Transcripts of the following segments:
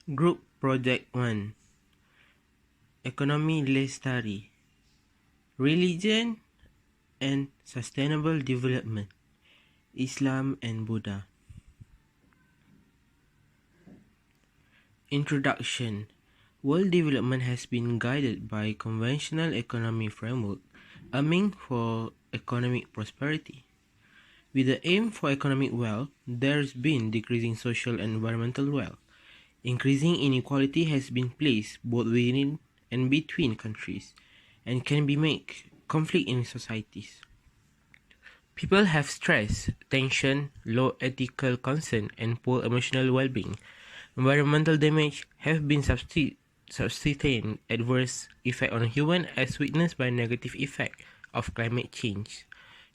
Group Project 1 Ekonomi Lestari Religion and Sustainable Development Islam and Buddha. Introduction. World development has been guided by conventional economic framework aiming for economic prosperity. With the aim for economic wealth, there's been decreasing social and environmental wealth. Increasing inequality has been placed both within and between countries and can be make conflict in societies. People have stress, tension, low ethical concern, and poor emotional well-being. Environmental damage have been sustained adverse effect on human as witnessed by negative effect of climate change.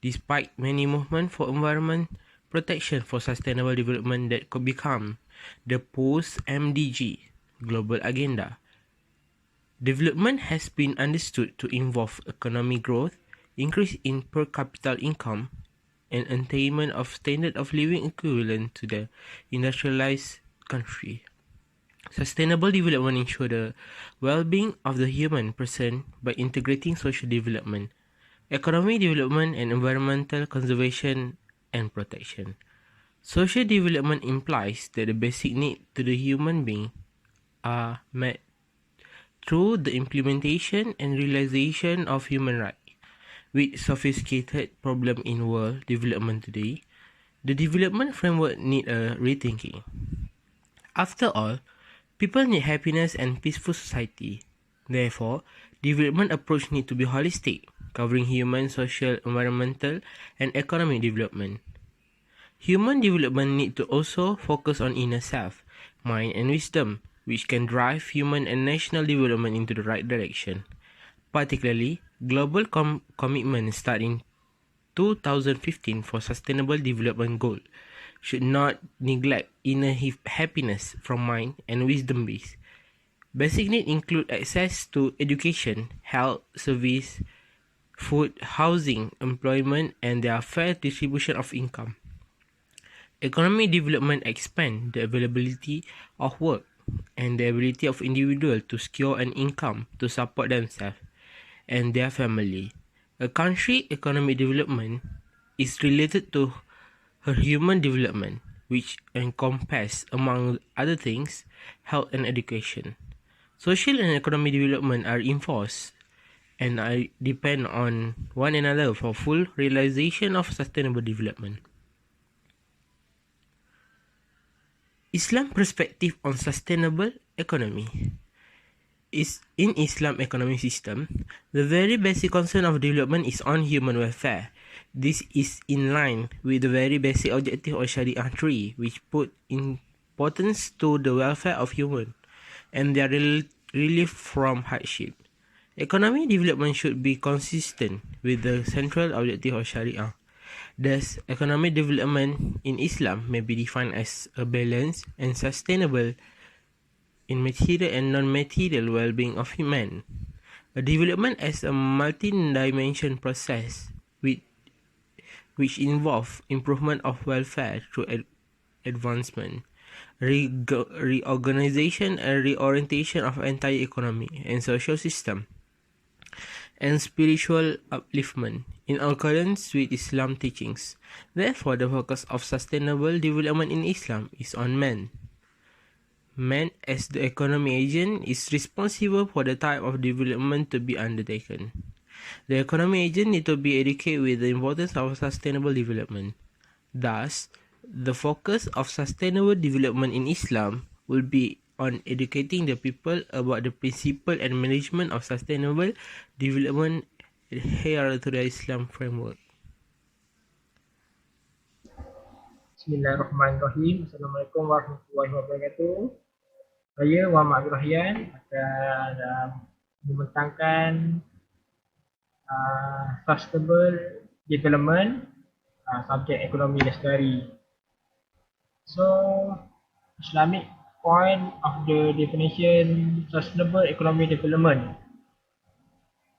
Despite many movements for environment protection for sustainable development that could become the post-MDG global agenda, development has been understood to involve economic growth, increase in per capita income, and attainment of standard of living equivalent to the industrialized country. Sustainable development ensures the well-being of the human person by integrating social development, economic development, and environmental conservation and protection. Social development implies that the basic needs to the human being are met through the implementation and realization of human rights. With sophisticated problem in world development today, the development framework need a rethinking. After all, people need happiness and peaceful society. Therefore, development approach need to be holistic, covering human, social, environmental, and economic development. Human development need to also focus on inner self, mind, and wisdom, which can drive human and national development into the right direction. Particularly, global commitment starting 2015 for sustainable development goal should not neglect inner happiness from mind and wisdom base. Basic needs include access to education, health, service, food, housing, employment, and their fair distribution of income. Economic development expand the availability of work and the ability of individuals to secure an income to support themselves and their family. A country's economic development is related to her human development, which encompass, among other things, health and education. Social and economic development are enforced and depend on one another for full realization of sustainable development. Islam perspective on sustainable economy. In Islam economic system, the very basic concern of development is on human welfare. This is in line with the very basic objective of Sharia 3, which put importance to the welfare of human and their relief from hardship. Economic development should be consistent with the central objective of Sharia. Thus, economic development in Islam may be defined as a balanced and sustainable in material and non-material well-being of human. A development as a multi-dimension process which involves improvement of welfare through advancement, reorganization and reorientation of entire economy and social system, and spiritual upliftment in accordance with Islam teachings. Therefore, the focus of sustainable development in Islam is on man. Man, as the economic agent, is responsible for the type of development to be undertaken. The economic agent need to be educated with the importance of sustainable development. Thus, the focus of sustainable development in Islam will be on educating the people about the principle and management of sustainable development adhered to the Islam framework. Bismillahirrahmanirrahim. Assalamualaikum warahmatullahi wabarakatuh. Saya Muhammad Abdul Rahyan akan membentangkan sustainable development subjek ekonomi lestari. So, Islamic point of the definition sustainable economic development.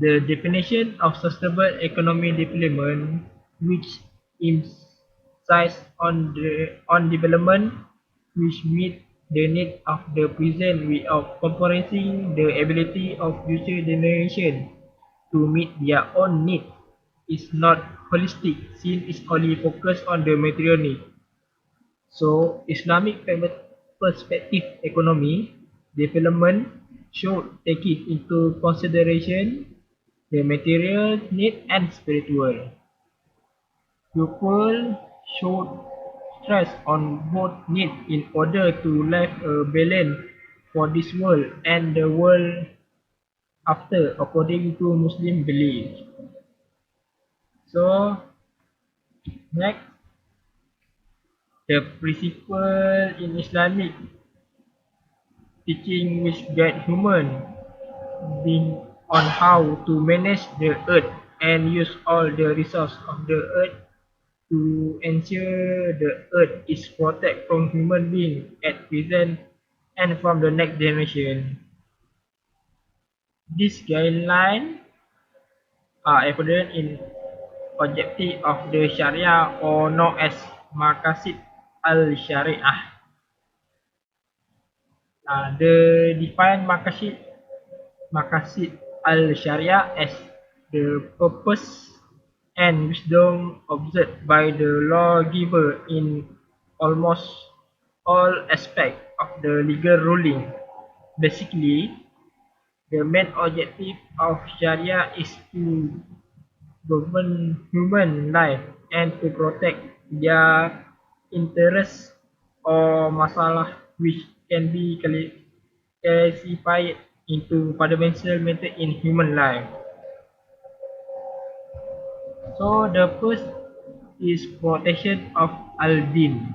The definition of sustainable economic development, which emphasizes on development which meet the need of the present without compromising the ability of future generations to meet their own needs is not holistic since it's only focused on the material need. So, Islamic perspective economy development should take it into consideration the material need and spiritual. People should stress on both needs in order to live a balance for this world and the world after according to Muslim belief. So next, the principle in Islamic teaching which guide human being on how to manage the earth and use all the resources of the earth to ensure the earth is protected from human beings at present and from the next generation. These guidelines are evident in objective of the Sharia or known as Maqasid al-Shari'ah. The defined Maqasid al-Sharia as the purpose and wisdom observed by the lawgiver in almost all aspects of the legal ruling. Basically, the main objective of Sharia is to govern human life and to protect their interests or masalah which can be classified into fundamental matter in human life. So the first is protection of al-din.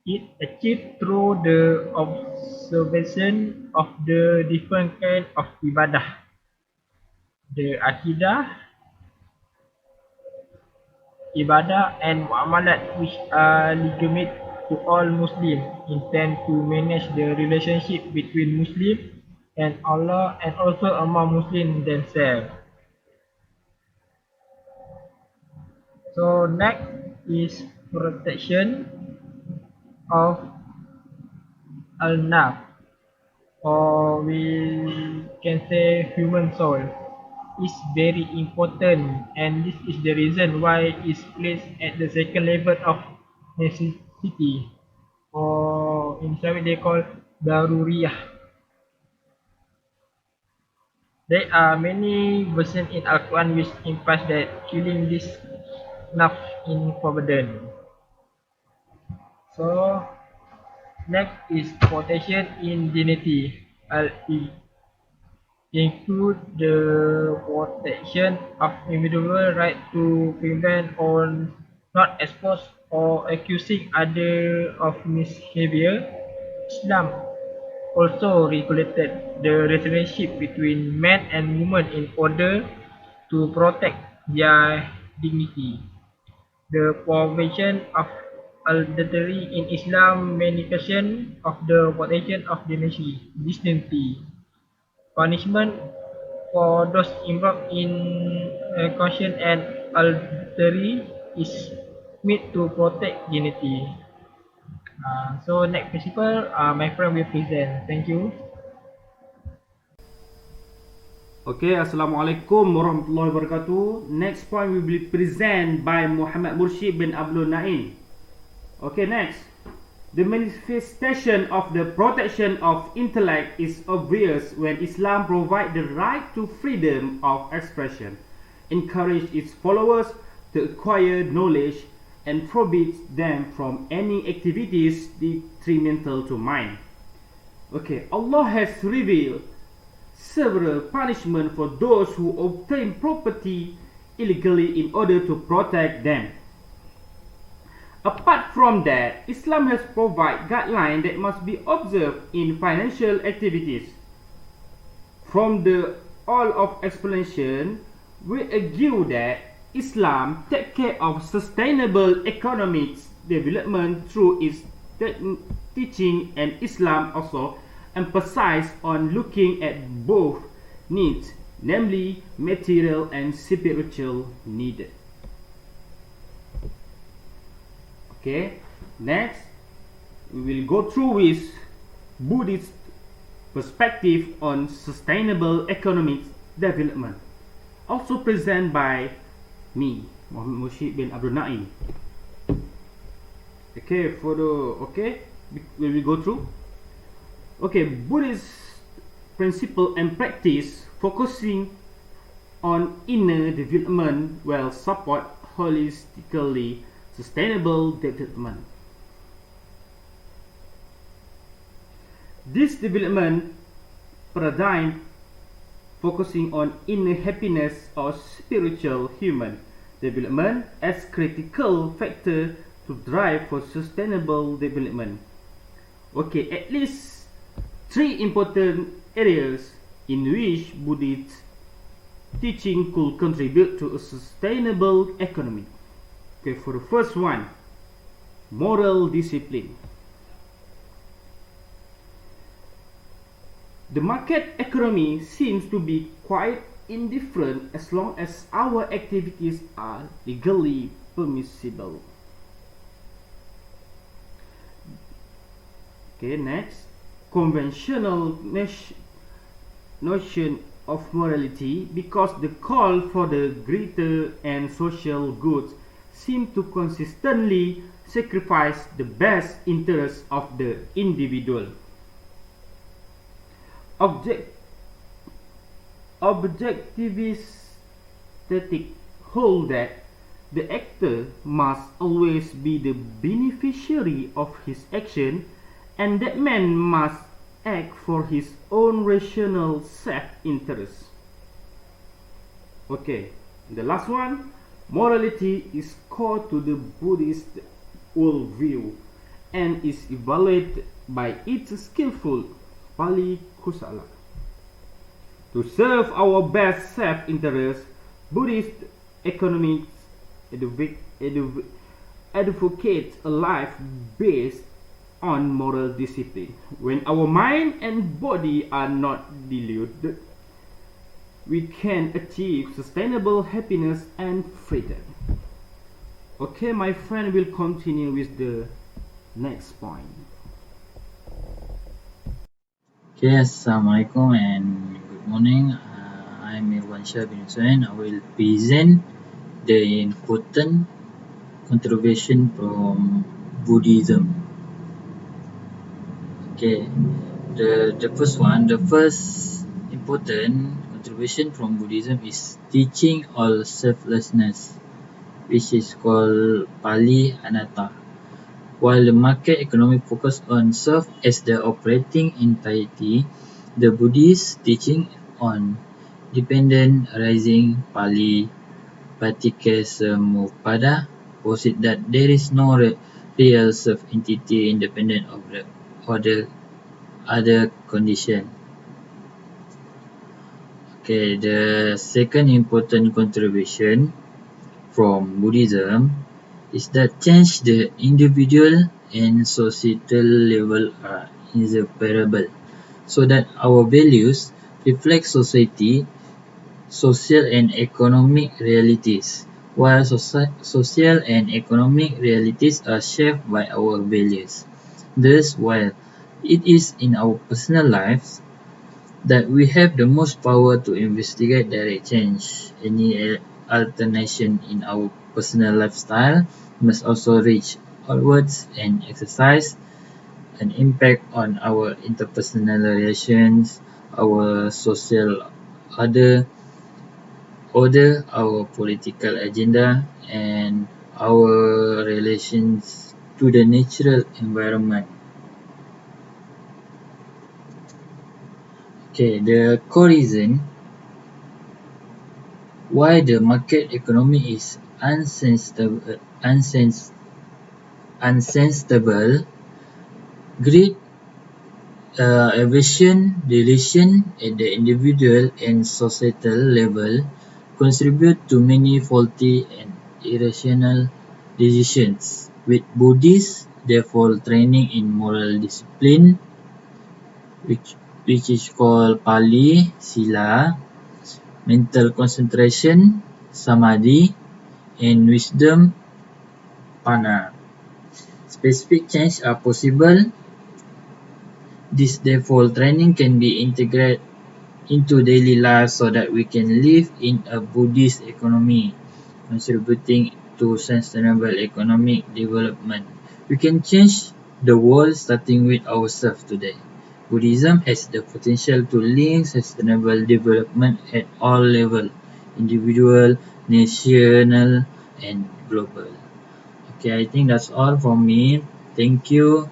It achieved through the observation of the different kind of ibadah, the akidah, ibadah and muamalat which are legitimate to all Muslims intend to manage the relationship between Muslim and Allah and also among Muslims themselves. So next is protection of al-naf, or we can say human soul, is very important, and this is the reason why it's placed at the second level of necessity, or in Islamic they call daruriyah. There are many verses in Al-Quran which implies that killing this naf in forbidden. So next is protection in dignity. Include the protection of individual right to prevent or not expose or accusing other of misbehavior. Islam also regulated the relationship between man and woman in order to protect their dignity. The provision of adultery in Islam manifestation of the protection of dignity. Punishment for those involved in caution and adultery is made to protect dignity. So next principle, my friend will present. Thank you. Okay, Assalamualaikum warahmatullahi wabarakatuh. Next point will be present by Muhammad Murshid bin Abdul Naim. Okay, next. The manifestation of the protection of intellect is obvious when Islam provides the right to freedom of expression, encourage its followers to acquire knowledge, and forbids them from any activities detrimental to mind. Okay, Allah has revealed several punishments for those who obtain property illegally in order to protect them. Apart from that, Islam has provided guidelines that must be observed in financial activities. From the all of explanation, we argue that Islam takes care of sustainable economic development through its teaching, and Islam also emphasizes on looking at both needs, namely material and spiritual need. Okay, Next, we will go through with Buddhist perspective on sustainable economic development, also presented by me, Muhammad Murshid bin Abdul Naim. Okay, we will go through. Okay, Buddhist principle and practice focusing on inner development will support holistically sustainable development. This development paradigm focusing on inner happiness or spiritual human development as critical factor to drive for sustainable development. Okay, at least 3 important areas in which Buddhist teaching could contribute to a sustainable economy. Okay, for the first one, moral discipline. The market economy seems to be quite indifferent as long as our activities are legally permissible. Okay, next, conventional notion of morality, because the call for the greater and social goods seem to consistently sacrifice the best interests of the individual. Objectivistic hold that the actor must always be the beneficiary of his action, and that man must act for his own rational self-interest. Okay, the last one, morality is core to the Buddhist worldview and is evaluated by its skillful Pali Kusala. To serve our best self-interest, Buddhist economics advocates a life based on moral discipline. When our mind and body are not deluded, we can achieve sustainable happiness and freedom. Okay, my friend will continue with the next point. Okay, Assalamualaikum and good morning. I'm Irwansyah bin Hussain. I will present the important contribution from Buddhism. Okay, the first important contribution from Buddhism is teaching all selflessness, which is called Pali Anatta. While the market economy focused on self as the operating entity, the Buddhist teaching on dependent arising Pali Patikasamuppada posit that there is no real self-entity independent of the other condition. Okay, the second important contribution from Buddhism is that change the individual and societal level are inseparable, so that our values reflect social and economic realities, while social and economic realities are shaped by our values. Thus, while it is in our personal lives that we have the most power to investigate direct change, any alternation in our personal lifestyle must also reach outwards and exercise an impact on our interpersonal relations, our social order, our political agenda, and our relations to the natural environment. Okay, the core reason why the market economy is unsustainable, greed, aversion, deletion at the individual and societal level contribute to many faulty and irrational decisions, with Buddhists therefore training in moral discipline, which is called Pali Sila, mental concentration Samadhi, and wisdom Panna. Specific change are possible. This default training can be integrated into daily life so that we can live in a Buddhist economy, contributing to sustainable economic development. We can change the world starting with ourselves today. Buddhism has the potential to link sustainable development at all levels, individual, national, and global. Okay, I think that's all from me. Thank you.